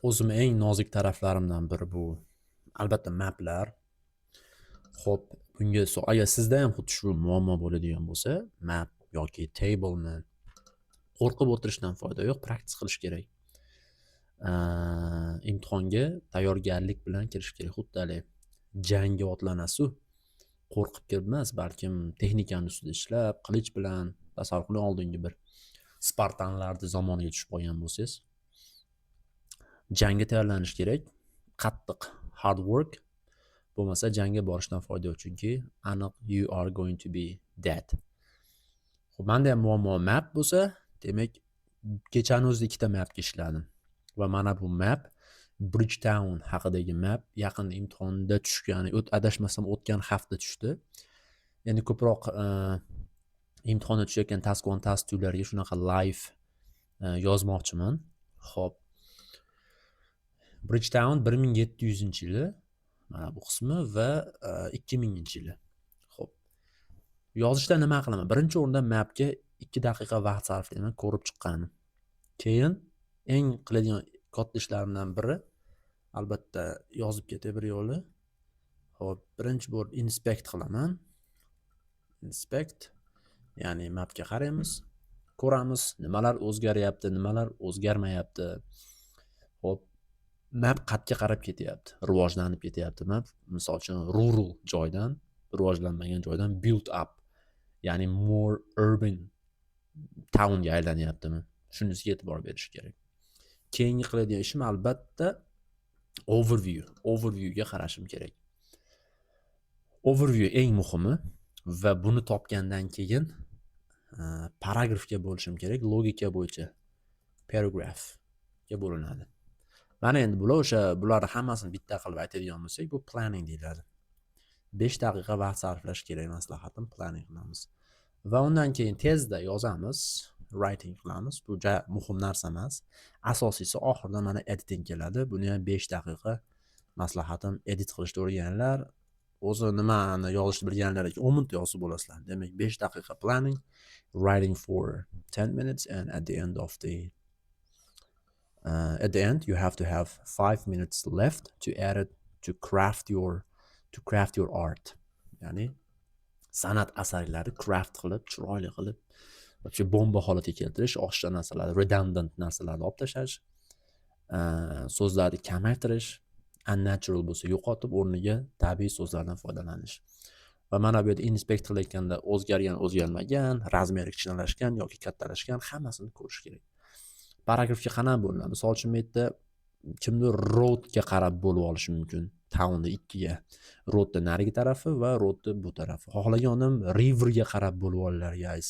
O'zim eng nozik taraflarimdan biri bu albatta maplar. Xo'p, bunga agar sizda ham xuddi shu muammo bo'ladigan bo'lsa, map yoki tableni qo'rqib o'tirishdan foyda yo'q, practice qilish kerak. Imtihonga tayyorgarlik bilan kirish kerak. Xuddi hali jangga otlanasiz, qo'rqib kirmas, balkim texnikani ustida ishlab, qilich bilan tasavvur qiling, oldingi bir Spartanlarni zamoniga tushib qolgan bo'lsangiz, jangga tayyorlanish kerak. Qattiq hard work bo'lmasa jangga borishdan foyda yo'q, chunki aniq you are going to be dead. Xo'p, menda ham muammo map bo'lsa, demak kechani o'zida ikkita mapga ishladim. Va mana bu map Bridgetown haqidagi map yaqin imtihonda tushgan, adashmasam o'tgan hafta tushdi. Endi ko'proq imtihonda tushayotgan task 1, task 2 larga shunaqa live yozmoqchiman. Xo'p. Bridgetown 1700-yili mana bu qismi va 2000-yili. Xo'p. Yozishda nima qilaman? Birinchi o'rinda mapga 2 daqiqa vaqt sarflayman, ko'rib chiqqanim. Keyin eng qiladigan katta ishlarimdan biri albatta yozib ketay bir yo'li. Xo'p, birinchi bo'lib inspect qilaman. Inspect, ya'ni mapga qaraymiz, ko'ramiz nimalar o'zgaryapti, nimalar o'zgarmayapti. Xo'p, map qayerga qarab ketyapti, rivojlanib ketyapti. Map misol uchun rural joydan, rivojlanmagan joydan build up, ya'ni more urban townga aylanyaptimi? Shunisiga e'tibor berish kerak. Keyingi qiladigan ishim albatta overviewga qarashim kerak. Overview eng muhimi va buni topgandan keyin paragrafga bo'lishim kerak. Logika bo'yicha paragrafga bo'linadi. Mana endi bularni hammasini bitta qilib aytadigan bo'lsak, bu planning deyiladi. 5 daqiqa vaqt sarflash kerak, maslahatim planning qilamiz. Va undan keyin tezda yozamiz, writing qilamiz. Bu juda muhim narsa emas. Asosiysi oxirida mana editing keladi. Buni ham 5 daqiqa maslahatim edit qilishni o'rganinglar. O'zi nimani yozishni bilganlarga 10 minut yozib bo'lasizlar. Demak 5 daqiqa planning, writing for 10 minutes and at the end you have to have 5 minutes left to edit, to craft your art. Ya'ni san'at asarlari craft qilib, chiroyli qilib, yoki bomba holatga keltirish, oshcha narsalar, redundant narsalarni olib tashlash, so'zlarni kamaytirish, unnatural bo'lsa yo'qotib, o'rniga tabiiy so'zlardan foydalanish. Va mana bu yerda inspect qilayotganda o'zgarmagan, razmeri kichkinlashgan yoki kattalashgan hammasini ko'rish kerak. Paragrafga qanaqa bo'linadi? Misol uchun bu yerda kimdir roadga qarab bo'lib olishi mumkin. Townni ikkiga. Roadda narigi tarafi va roadda bu tarafi. Xohlagan odam riverga qarab bo'lib olinglar, guys.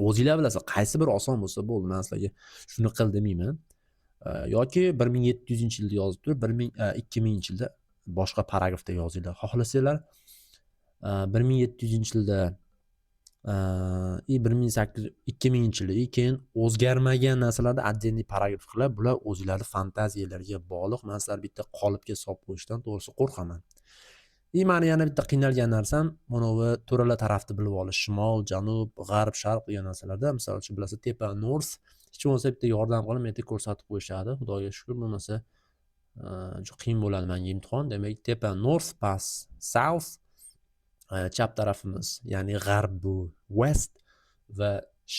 O'zingizlar bilasizlar, qaysi bir oson bo'lsa bo'ldi. Men sizlarga shuni qil demayman. Yoki 1700-yilda yozib turib, 2000-yilda boshqa paragrafda yozinglar. Xohlasanglar 1700-yilda 2000-yilda keyin o'zgarmagan narsalarda отдельный paragraf qilib, bular o'zingizlarning fantaziyalarga bog'liq. Men sizlar bitta qolipga solib qo'yishdan to'g'risi qo'rqaman. Meni yana bitta qiynalgan narsam, mana bu to'ralar tarafni bilib olish, shimol, janub, g'arb, sharq degan narsalarda, misol uchun bilasiz, tepa, north, hech bo'lmasa bitta yordam qilib meni ko'rsatib qo'yishadi. Xudoga shukr, bo'lmasa juda qiyin bo'ladi menga imtihon. Demak, tepa north, past south, chap tarafimiz, ya'ni g'arb bu west va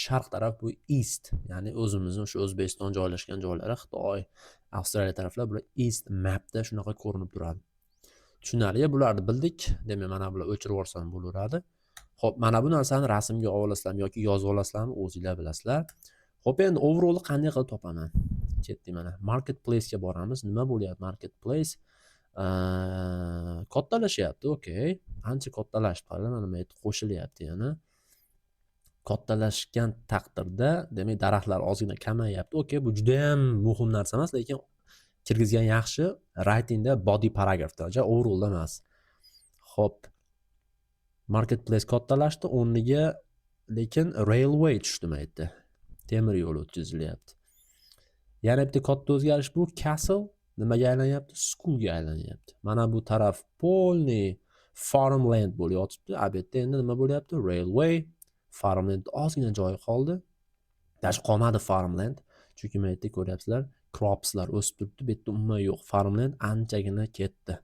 sharq taraf bu east, ya'ni o'zimizning o'sha O'zbekiston joylashgan joylari, Xitoy, Avstraliya taraflar bular east mapda shunaqa ko'rinib turadi. Tushunarli, bularni bildik. Demak, mana bular o'chirib yuborsam bo'laveradi. Xo'p, mana bu narsani rasmga olasizlarmi yoki yozib olasizlarmi, o'zingizlar bilasizlar. Xo'p, endi overall qanday qilib topaman? Ketdik mana. Marketplace ga boramiz. Nima bo'lyapti marketplace? Kattalashyapti, okey. Ancha kattalashib qoldi. Mana bu yerda qo'shilyapti yana. Kattalashgan taqdirda, demak, daraxtlar ozgina kamayyapti. Okey, bu juda ham muhim narsa emas, lekin kirgizgan yaxshi. Writingda body paragrafda, overallda emas. Xo'p. Marketplace kattalashdi, o'rniga lekin railway tushdi bu yerda. Temir yo'l o'tkazilyapti. Yana bitta katta o'zgarish bu castle nimaga aylanyapti? Schoolga aylanyapti. Mana bu taraf polni farmland bo'lyapti. Bu yerda endi nima bo'lyapti? Railway, farmland ozgina joy qoldi. Dash qolmadi farmland. Chunki men yerda ko'ryapsizlar, cropslar o'sib turibdi. Bu yerda umuman yo'q. Farmland anchagina ketdi.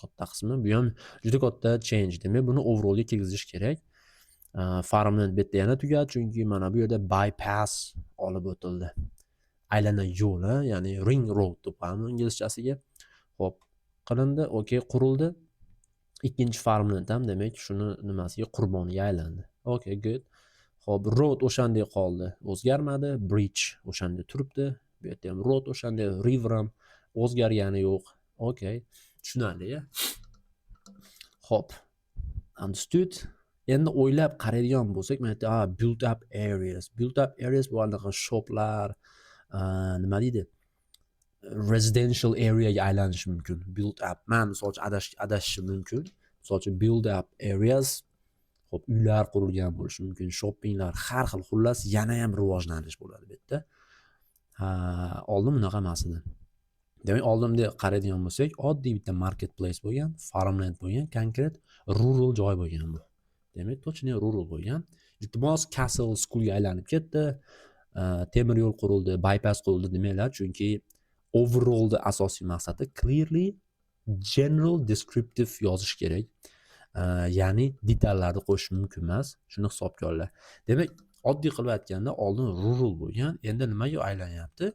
Katta qismi. Bu ham juda katta change. Demak, buni overallga kirgizish kerak. Farmland bu yerda yana tugadi, chunki mana bu yerda bypass olib o'tildi. Aylana yo'l, ya'ni ring road deb qo'yamiz inglizchasiga. Xo'p, qilindi, okey, qurildi. Ikkinchi farmland ham demak shuni nimasiga qurboniga aylandi. Okey, good. Xo'p, road o'shanday qoldi, o'zgarmadi. Bridge o'shanday turibdi. Bu yerda ham road o'shanday, river ham o'zgargani yo'q. Okey, tushunarli. Xo'p, understood. Endi o'ylab qaraydigan bo'lsak, mana yerda build up areas. Build up areas bu anaqa shoplar, nima deydi? Residential areaga aylanishi mumkin. Build up. Men misol uchun adashishim mumkin. Misol uchun build up areas. Xo'p, uylar qurilgan bo'lishi mumkin, shoppinglar, har xil, xullas yana ham rivojlanish bo'ladi bu yerda. Oldin bunaqa emas edi. Demak, oldinda qaraydigan bo'lsak, oddiy bitta marketplace bo'lgan, farmland bo'lgan, konkret rural joy bo'lgan bu. Demak, точно rural bo'lgan. Iltimos, Castle Schoolga aylanib ketdi. Temir yo'l qurildi, bypass qurildi demaylar, chunki overall da asosiy maqsadi clearly general descriptive yozish kerak. Ya'ni detallarni qo'shish mumkin emas. Shuni hisobga olinglar. Demak, oddiy qilib aytganda, oldin rural bo'lgan, endi nimaga aylanyapti?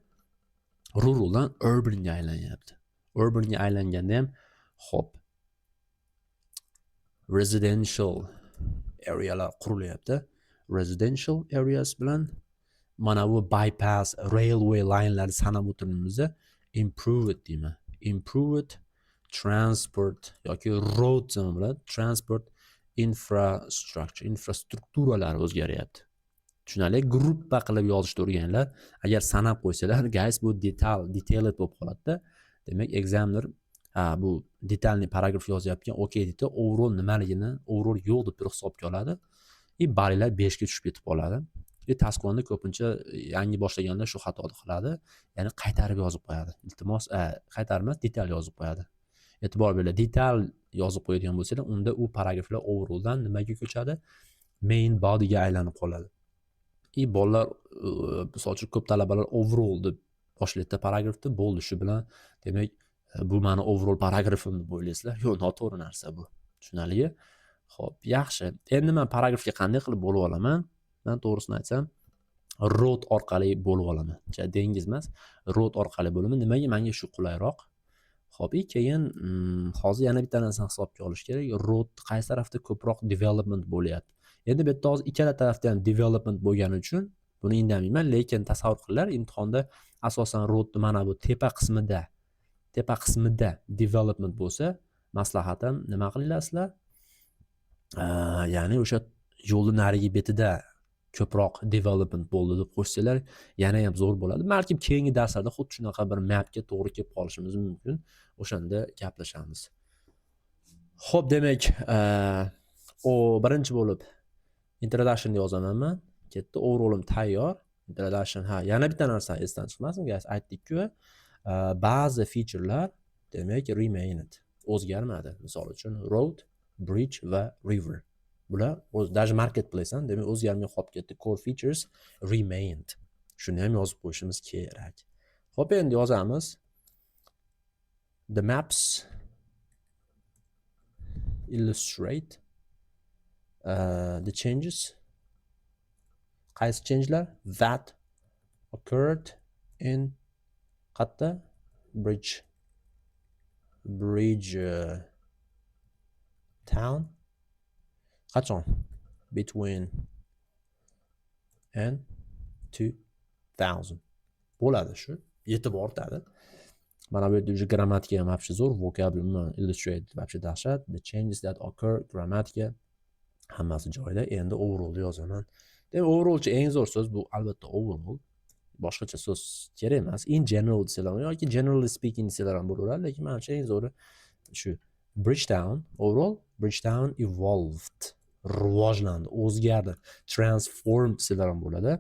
Ruraldan urbanga aylanyapti. Urbanga aylanganda ham hop residential arealar qurilyapti. Residential areas bilan mana bu bypass railway line'larni sanab o'tirganimizda improved deyman. Improved transport yoki road nima bo'ladi? Transport infrastrukturalar o'zgaryapti. Tushunarli, gruppa qilib yozishni o'rganinglar. Agar sanab qo'ysalar, guys, bu detailed bo'lib qoladi-da. Demak, examiner bu detalni paragraf yozyapgan, okey deydi, overall nimaligini, overall yo'q deb hisobga oladi. Balilar 5 ga tushib ketib qoladi. Taskonni ko'pincha yangi boshlaganda shu xatoni qiladi. Ya'ni qaytarib yozib qo'yadi. Iltimos, qaytarmas, detal yozib qo'yadi. E'tibor beringlar, detal yozib qo'yadigan bo'lsalar, unda u paragraflar overalldan nimaga ko'chadi? Main bodyga aylanib qoladi. Bolalar, misol uchun ko'p talabalar overall deb boshlaydi paragrafni, bo'ldi shu bilan, demak, bu meni overall paragrafim deb o'ylaysizlar. Yo'q, noto'g'ri narsa bu. Tushunarli? Xo'p, yaxshi. Endi men paragrafga qanday qilib bo'lib olaman? Men to'g'risini aytsam, road orqali bo'lib olaman. Dengiz emas, road orqali bo'laman. Nimaga? Menga shu qulayroq. Xo'p, keyin hozir yana bitta narsani hisobga olish kerak. Road qaysi tarafda ko'proq development bo'lyapti? Endi bu yerda hozir ikkala tarafda ham development bo'lgani uchun buni indamayman, lekin tasavvur qilinglar, imtihonda asosan roadni mana bu tepa qismida development bo'lsa, maslahatim nima qilasizlar? Ya'ni o'sha yo'lning narigi betida ko'proq development bo'ldi deb qo'shsalar, yana ham zo'r bo'ladi. Balkim keyingi darslarda xuddi shunaqa bir mapga to'g'ri kelib qolishimiz mumkin. O'shanda gaplashamiz. Xo'p, demak, birinchi bo'lib introduction yozaman men. Ketdi, overall'im tayyor. Introduction, yana bitta narsa esdan chiqmasin, guys, aytdik-ku, ba'zi featurelar demak remained, o'zgarmadi. Misol uchun road, bridge va river. Bular даже marketplace ham demak o'zgarmay qolib ketdi. Core features remained. Shuni ham yozib qo'yishimiz kerak. Xo'p, endi yozamiz. The maps illustrate the changes. Qaysi changelar that occurred in qatta bridge town. Qachon? Between and 2000. Bo'ladi shu. Yetib ortadi. Mana bu yerda grammatika ham вообще zo'r, vocabulary illustrate вообще dahshat. The changes that occur, grammatika hammasi joyida. Endi overall yozaman. Demak, overall eng zo'r so'z bu albatta overall. Boshqacha so'z kerak emas. In general desalar yoki generally speaking desalar ham bo'laveradi, lekin menimcha eng zo'ri shu. Bridgetown, overall Bridgetown evolved. Rivojlandi, o'zgardi. Transformed desalar ham bo'ladi.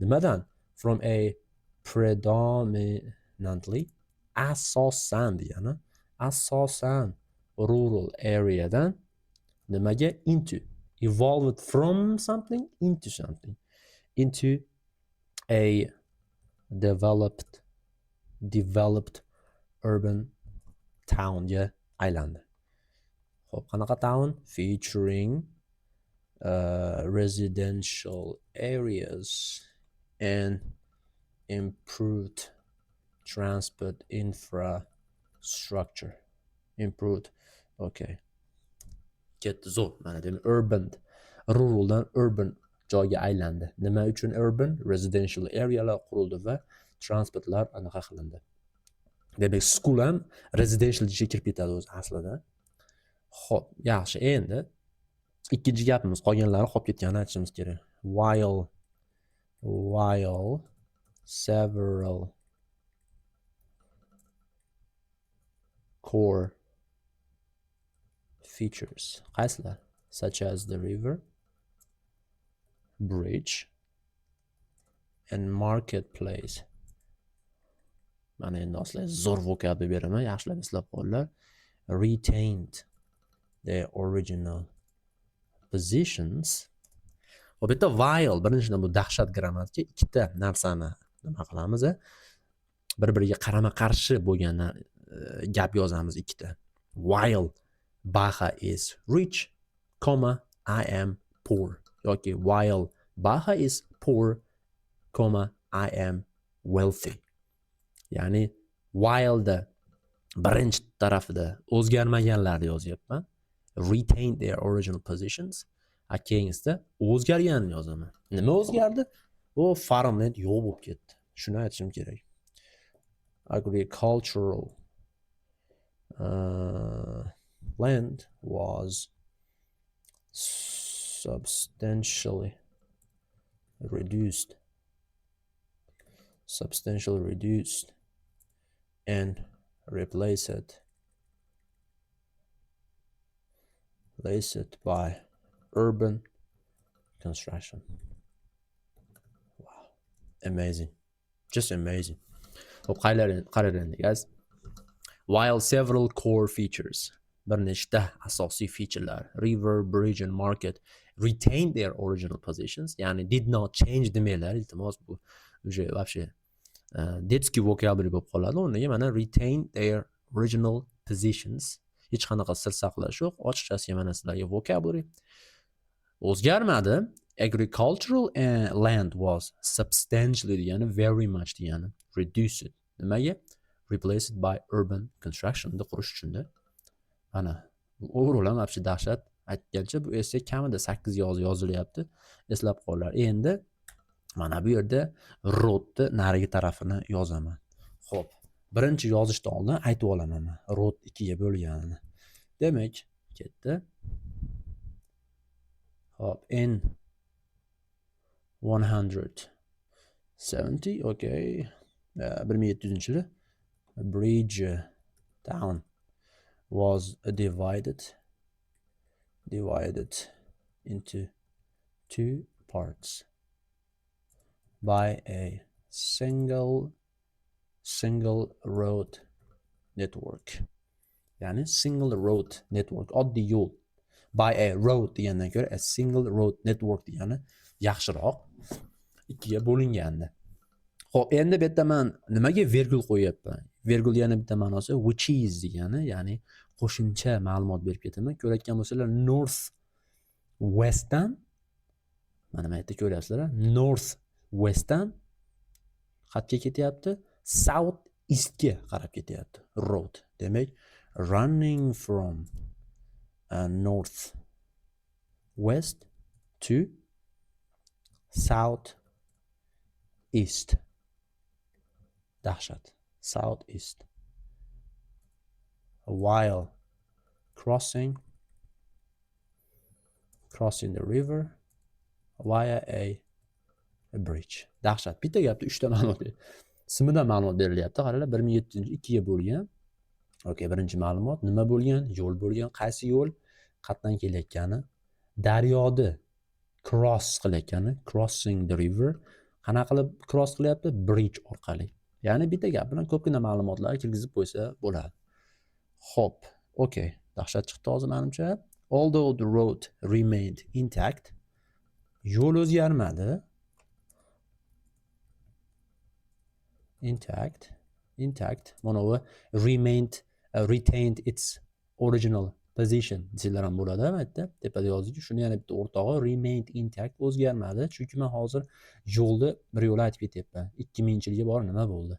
Nimadan? From a predominantly asosan degani, asosan rural areadan nimaga? Into. Evolved from something into something. Into a developed developed urban townga aylandi. Xo'p, qanaqa town? Featuring residential areas and improved transport infrastructure. Improved. Okay. Ketdi zo'r. Mana demak urban, ruraldan urban joyga aylandi. Nima uchun urban? Residential arealar qurildi va transportlar anaqa qilindi. Demak, school ham residential ichiga kirib ketadi o'zi aslida. Xo'p, yaxshi. Endi ikkinchi gapimiz, qolganlari qolib ketganini aytishimiz kerak. While several core features, qaysilar? Such as the river, bridge and marketplace. Mana endi asli zo'r vokabni beraman, yaxshilab eslab qolinglar. Retained their original positions. Bu bitta while, birinchidan bu dahshat grammatika, ikkita narsani nima qilamiz? Bir-biriga qarama-qarshi bo'lgan gap yozamiz ikkita. While Baha is rich, comma, I am poor. Yoki while Baha is poor, comma, I am wealthy. Ya'ni while'da birinchi tarafida o'zgarmaganlarni yozyapman. Retain their original positions. Keyingisida o'zgarganini yozaman. Nima o'zgardi? U farmland yo'q bo'lib ketdi. Shuni aytishim kerak. Agricultural land was substantially reduced and replaced by urban construction. Wow, amazing, just amazing. Qarang, guys. While several core features, bir nechta asosiy featurelar, river, bridge and market, retained their original positions, ya'ni did not change demanglar, iltimos bu уже вообще детский vocabulary bo'lib qoladi. O'rniga mana retain their original positions, hech qanaqa sir saqlash yo'q. Ochiqchasiga mana sizlarga vocabulary o'zgarmadi. Agricultural land was substantially degani very much degani, reduced. Nimaga? Replaced by urban construction. Qurish uchunda. Mana overall ham вообще dahshat. Aytgancha bu esa kamida 8 yozilyapti. Eslab qolinglar. Endi mana bu yerda roadni narigi tarafini yozaman. Xo'p, birinchi yozishdan oldin aytib olaman. Road 2 ga bo'lganini. Demak, ketdi. Hop, in 170, okay. 1700-yili bridge town was divided into two parts by a single road network. Ya'ni single road network, oddiy yo'l. By a road degandan ko'ra a single road network degani yaxshiroq. Ikkiga bo'lingandi. Xo'p, endi bu yerda men nimaga virgul qo'yapman? Virgul yana bitta ma'nosi which is degani, ya'ni qo'shimcha ma'lumot berib ketaman. Ko'rayotgan bo'lsanglar north westdan, mana bu yerda ko'ryapsizlar, north westdan xatga ketyapti, south eastga qarab ketyapti. Road. Demak, running from north west to south east. Dahshat. South east. While crossing the river via a bridge. Dahshat. Bitta gapda 3 ta ma'lumot berildi. Ismidan ma'lumot berilyapti. Qaranglar, 1700 2 ga bo'lgan. Okay, birinchi ma'lumot nima bo'lgan? Yo'l bo'lgan. Qaysi yo'l? Qatdan kelayotgani, daryoni cross qilayotgani, crossing the river. Qanaqa qilib cross qilyapti? Bridge orqali. Ya'ni bitta gap bilan ko'pgina ma'lumotlar kirgizib qo'ysa bo'ladi. Xo'p, okay. Dahshat chiqdi hozir menimcha. Although the road remained intact, yo'l o'zgarmadi. Intact. intact. Mana bu retained its original position desanglar ham bo'ladi. Bu yerda tepada yozdik. Shuni yana bitta o'rtog'i remained intact o'zgarmadi. Chunki men hozir yo'lni bir yo'la aytib ketyapman. 2000-yilga bor nima bo'ldi?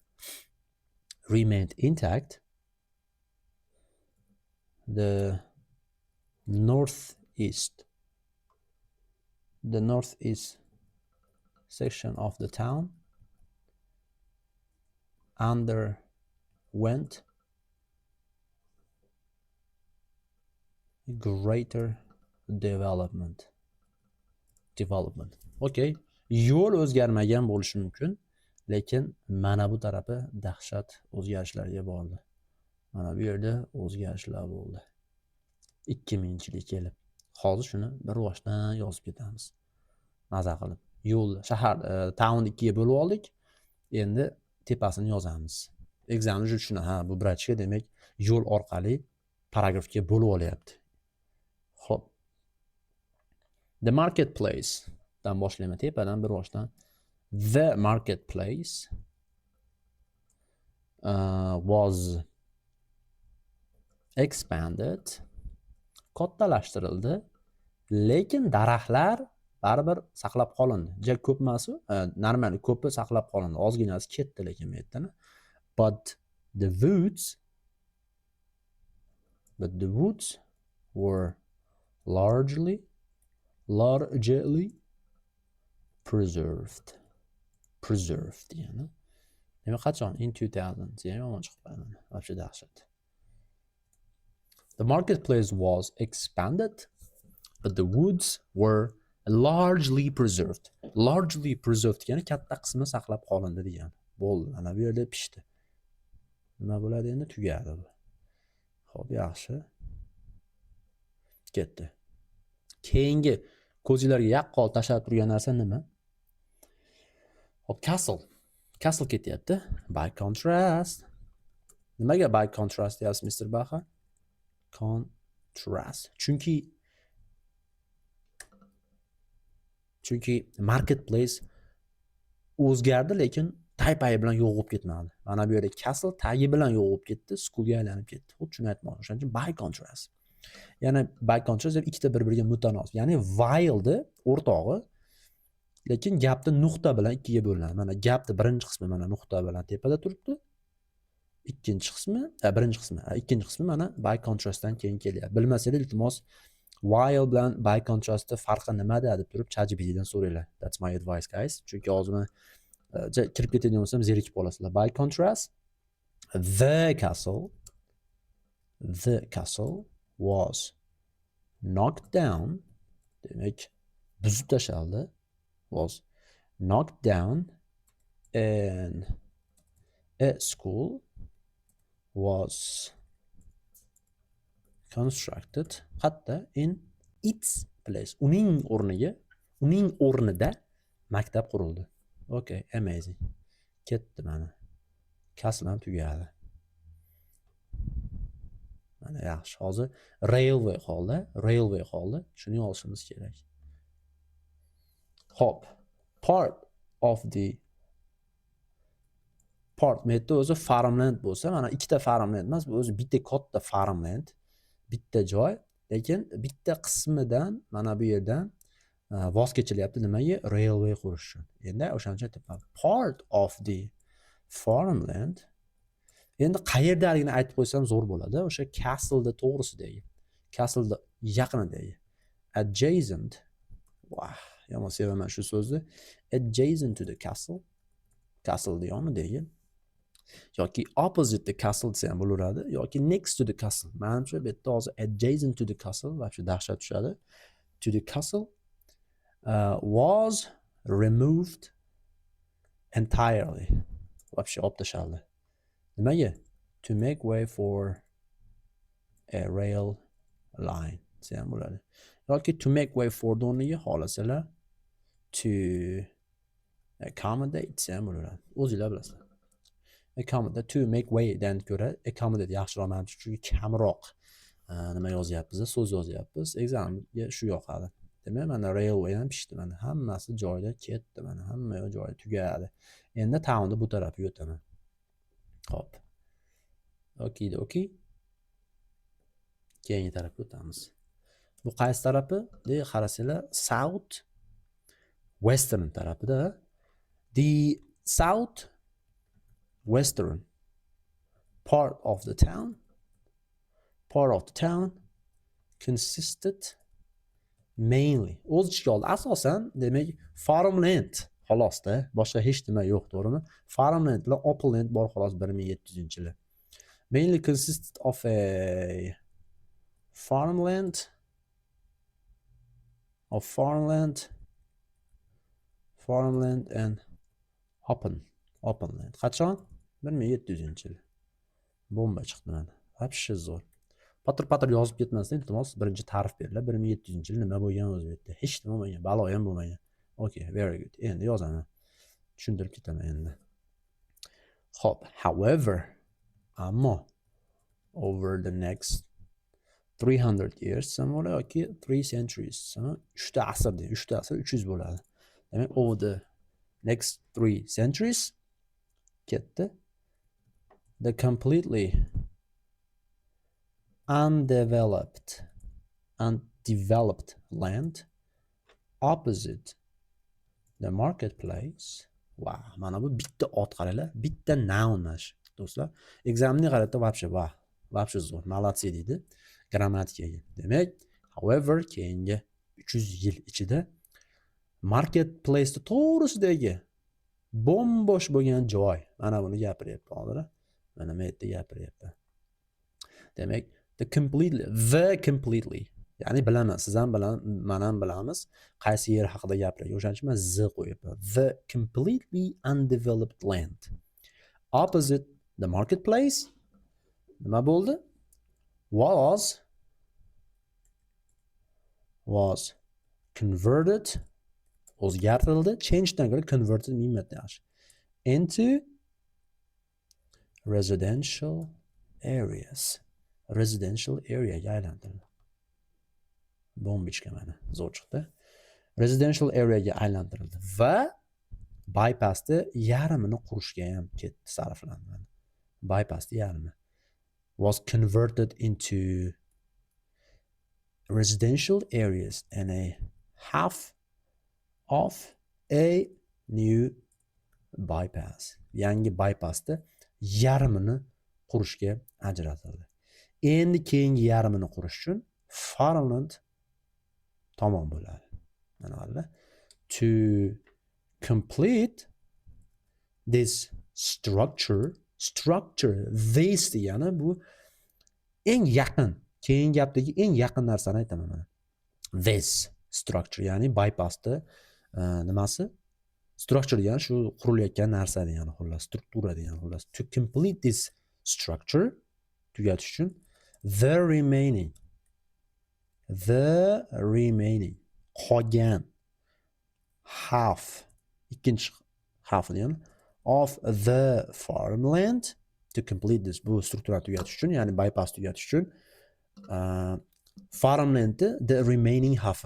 Remained intact. The northeast section of the town underwent greater development. Okay. Yo'l o'zgarmagan bo'lishi mumkin, lekin mana bu tarafi dahshat o'zgarishlarga bordi. Mana bu yerda o'zgarishlar bo'ldi. 2000-yilga kelib. Hozir shuni bir boshdan yozib ketamiz. Maza qilib. Yo'l, shahar, townni ikkiga bo'lib oldik. Endi tepasini yozamiz. Examni shuni, bu biratishga demak yo'l orqali paragrafga bo'lib olyapti. Xo'p. The marketplace dan boshlayman, tepadan bir boshdan. The marketplace was expanded, kattalashtirildi, lekin daraxtlar baribir saqlab qolindi. Juda ko'p emas-ku, normal ko'pi saqlab qolindi. Ozginasi ketdi lekin bu yerdan. But the woods were largely preserved yani. Nima qachon? In 2000. Yani yomon chiqdi. Вообще dahshat. The marketplace was expanded, but the woods were largely preserved. Largely preserved yani katta qismi saqlab qolindi degan. Bo'ldi. Mana bu yerda pishdi. Nima bo'ladi endi? Tugadi bu. Xo'p, yaxshi. Ketdi. Keyingi ko'zinglarga yaqqol tashlab turgan narsa nima? Hop, castle ketyapti. By contrast. Nimaga by contrast deyapsiz, Mr. Baha? Contrast. Chunki marketplace o'zgardi, lekin taypayi bilan yo'q bo'lib ketmadi. Mana bu yerda castle tagi bilan yo'q bo'lib ketdi, schoolga aylanib ketdi. Xuddi shuni aytmoqchi. O'shaning uchun by contrast. Ya'ni by contrast deb ikkita bir-biriga mutanosib. Ya'ni while'ni o'rtog'i, lekin gapni nuqta bilan ikkiga bo'linadi. Mana gapni birinchi qismi mana nuqta bilan tepada turibdi. Ikkinchi qismi mana by contrastdan keyin kelyapti. Bilmasangiz iltimos while bilan by contrastning farqi nimada deb turib ChatGPTdan so'ranglar. That's my advice, guys. Chunki hozir men kirib ketadigan bo'lsam zerikib qolasizlar. By contrast, the castle was knocked down, demak buzib tashlandi, was knocked down, and a school was constructed, hatta in its place, uning o'rnida maktab qurildi. Okay, amazing. Ketdi mana. Castle ham tugadi. Mana yaxshi. Hozir railway qoldi. Shuni olishimiz kerak. Hop. Part metda o'zi farmland bo'lsa, mana ikkita farmland emas, bu o'zi bitta katta farmland, bitta joy, lekin bitta qismidan mana bu yerdan voz kechilyapti nimaga? Railway qurish uchun. Endi o'shancha part of the farmland. Endi qayerdaligini aytib qo'ysam zo'r bo'ladi. O'sha castle to'g'risidagi. Castle yaqinidagi. Adjacent. Vah, yomon sevaman shu so'zni. Adjacent to the castle. Castle yonidagi. Yoki opposite the castle desa ham bo'laveradi, yoki next to the castle. Menimcha bu yerda hozir adjacent to the castle va shu dahshat tushadi. To the castle was removed entirely. Вообще olib tashlandi. Nimaga? To make way for a rail line desa ham bo'ladi. Yoki to make way for o'rniga xohlasalar to accommodate desa ham bo'ladi. O'zingizlar bilasizlar. Accommodate, to make way dan ko'ra accommodate yaxshiroq menimcha, chunki kamroq nima yozyapmiz, so'z yozyapmiz. Examga shu yoqadi. Demak, mana railway ham pishdi, mana hammasi joyida ketdi, mana hamma joyi tugadi. Endi townni bu tarafiga o'taman. Hop. Okey. Keyingi tarafga o'tamiz. Bu qaysi tarafi? Qarasanglar, south western tarafida. The south western part of the town consisted mainly, o'z ichiga oldi. Asosan, demak, farmland xolosda, boshqa hech nima yo'q, to'g'rimi? Farmland bilan opland bor xolos 1700-yil. Mainly consisted of a farmland and openland. Qachon? 1700-yil. Bomba chiqdi mana. Вообще zo'r. Patr yozib ketmasdan, iltimos, birinchi ta'rif beringlar. 1700-yil nima bo'lgan o'zi bu yerda? Hech nima bo'lmagan, balo ham bo'lmagan. Okay, very good. Endi yozaman. Tushuntirib ketaman endi. Xo'p, however, ammo over the next 300 years, somewhere yoki 3 centuries, 3 ta asr deydi. 3 ta asr 300 bo'ladi. Demak, over the next 3 centuries ketdi. The completely undeveloped land opposite the marketplace. Wow, mana bu bitta ot qaranglar, bitta noun mash, do'stlar. Examni qarata вообще zo'r, молодцы deydi grammatikaga. Demak, however, keyingi 300 yil ichida marketplace to'g'risidagi bombosh bo'lgan joy. Mana buni gapiryapti hozir. Mana bu yerda gapiryapti. Demak, the completely. Ya'ni bilaman, siz ham men ham bilamiz, qaysi yer haqida gapirayotgan. O'shaning uchun men z qo'yibman. The completely undeveloped land opposite the marketplace nima bo'ldi? Was converted, o'zgartirildi, changeddan ko'ra converted miymat yaxshi, into residential areaga aylantirildi. Bombichka mana zo'r chiqdi. Residential areaga aylantirildi va bypassni yarmini qurishga ham ketdi, sarflandi. Bypassni yarmi was converted into residential areas and a half of a new bypass. Yangi bypassni yarmini qurishga ajratildi. Endi keyingi yarmini qurish uchun farmland tamom bo'ladi. Mana qaranglar. To complete this structure this degani bu eng yaqin, keyin gapdagi eng yaqin narsani aytaman mana. This structure, ya'ni bypassni nimasi? Structure degani shu qurilayotgan narsa degani, xullas, struktura degani, xullas. To complete this structure, tugatish uchun the remaining qolgan half, ikkinchi half degani of the farmland, to complete this, bu strukturani tugatish uchun, ya'ni bypass tugatish uchun farmlandni the remaining half,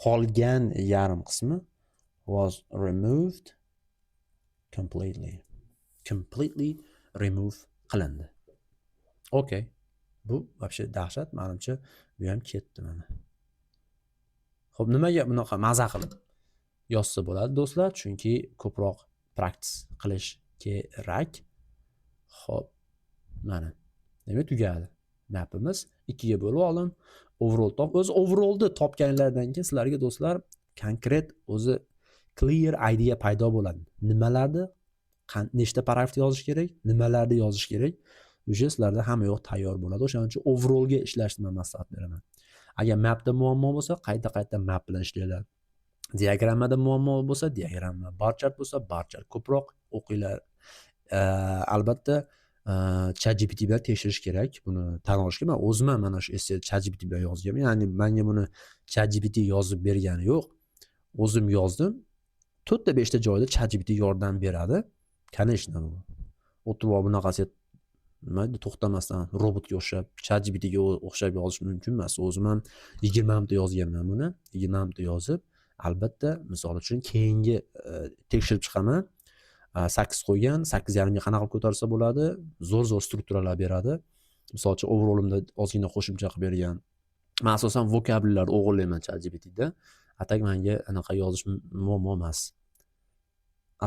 qolgan yarim qismi was removed completely remove qilindi. Okay. Bu вообще dahshat, menimcha bu ham ketdi mana. Xo'p, nimaga bunaqa maza qilib yozsa bo'ladi do'stlar? Chunki ko'proq practice qilish kerak. Xo'p, mana. Demak, tugadi. Mapimiz 2 ga bo'lib oldim. Overall top. O'zi overall'ni topganlardan keyin sizlarga do'stlar konkret o'zi clear idea paydo bo'ladi. Nimalarni nechta paragraf yozish kerak, nimalarni yozish kerak. O'sha sizlarda hamma yo'q tayyor bo'ladi. O'shaning uchun overall'ga ishlashni men maslahat beraman. Agar mapda muammo bo'lsa, qayta map bilan ishlanglar. Diagrammada muammo bo'lsa, diagramma, bar chart bo'lsa, bar chart. Ko'proq o'qinglar. Albatta ChatGPT bilan tekshirish kerak. Buni tan olishga men o'zim ham mana shu essay ChatGPT bilan yozganman. Ya'ni menga buni ChatGPT yozib bergani yo'q. O'zim yozdim. 4 ta 5 ta joyda ChatGPT yordam beradi. Конечно bu. O'tirib bunaqasi nima to'xtamasdan robotga o'xshab, ChatGPTga o'xshab yozish mumkin emas. O'zim ham 20 ta yozganman buni. 20 ta yozib, albatta, misol uchun keyingi tekshirib chiqaman. 8 qo'ygan, 8,5 ga qanaqa qilib ko'tarsa bo'ladi? Zo'r strukturalar beradi. Misol uchun overall'imda ozgina qo'shimcha qilib bergan. Men asosan vokabullarni o'g'irlayman ChatGPTda. Atak menga anaqa yozish muammo emas.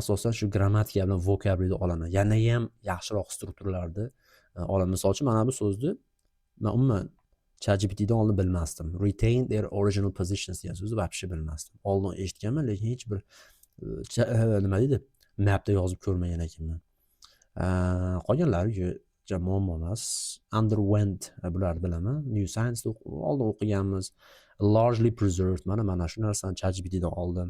Asosan shu grammatika bilan vokabulni olaman. Yana ham yaxshiroq strukturalarni olaman. Misol uchun mana bu so'zni men umuman ChatGPTdan oldin bilmasdim. Retain their original positions degan so'zni вообще bilmasdim. Oldin eshitganman, lekin hech bir nima deydi? Mapda yozib ko'rmagan ekanman. Qolganlari muammo emas. Underwent bularni bilaman. New Science oldin o'qiganmiz. Largely preserved mana shu narsani ChatGPTdan oldim.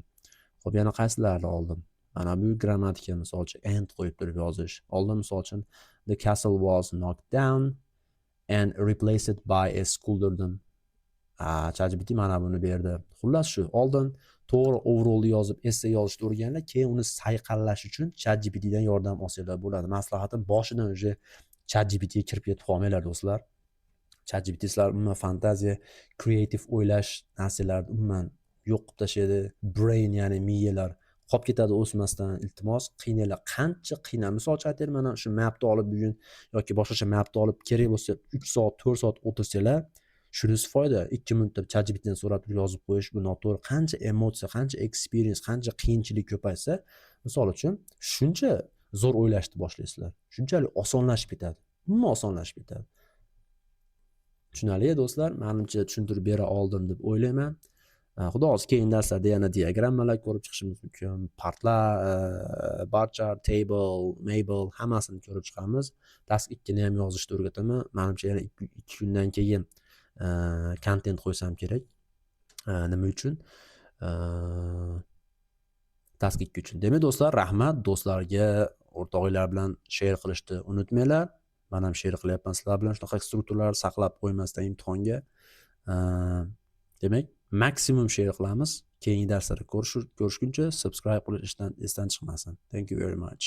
Xo'p, yana qaysilarni oldim? Mana bu grammatika misol uchun and qo'yib turib yozish. Oldin misol uchun the castle was knocked down and replaced by a school derdim. ChatGPT mana buni berdi. Xullas shu, oldin to'g'ri overall yozib, essay yozishni o'rganinglar, keyin uni sayqallash uchun ChatGPTdan yordam olsanglar bo'ladi. Maslahatim boshidan uje ChatGPTga kirib ketib qolmanglar do'stlar. ChatGPT sizlar umuman fantaziya, creative o'ylash narsalarni umuman yo'q qilib tashlaydi. Brain, ya'ni miyalar qolib ketadi o'smasdan. Iltimos, qiynanglar. Qancha qiynab, misol uchun aytaylik, mana shu mapni olib bugun yoki boshqacha mapni olib kerak bo'lsa 3 soat, 4 soat o'tirsanglar, shunisi foyda. 2 minutda ChatGPTdan so'rab yozib qo'yish bu noto'g'ri. Qancha emotsiya, qancha experience, qancha qiyinchilik ko'paysa, misol uchun shuncha zo'r o'ylashni boshlaysizlar. Shunchalik osonlashib ketadi. Umuman osonlashib ketadi. Tushunarli do'stlar, menimcha tushuntirib bera oldim deb o'ylayman. Xudo xohlasa keyingi darslarda yana diagrammalar ko'rib chiqishimiz mumkin. Partlar, bar chart, table, Mabel hammasini ko'rib chiqamiz. Task 2 ni ham yozishni o'rgataman. Menimcha yana 2 kundan keyin kontent qo'ysam kerak. Nima uchun? Task 2 uchun. Demak do'stlar, rahmat. Do'stlarga, o'rtoqlar bilan share qilishni unutmanglar. Men ham share qilyapman sizlar bilan shunaqa strukturalar saqlab qo'ymasdan imtihonga. Demak, maksimum share qilamiz. Keyingi darslarda ko'rishguncha subscribe qilishdan esdan chiqmasin. Thank you very much.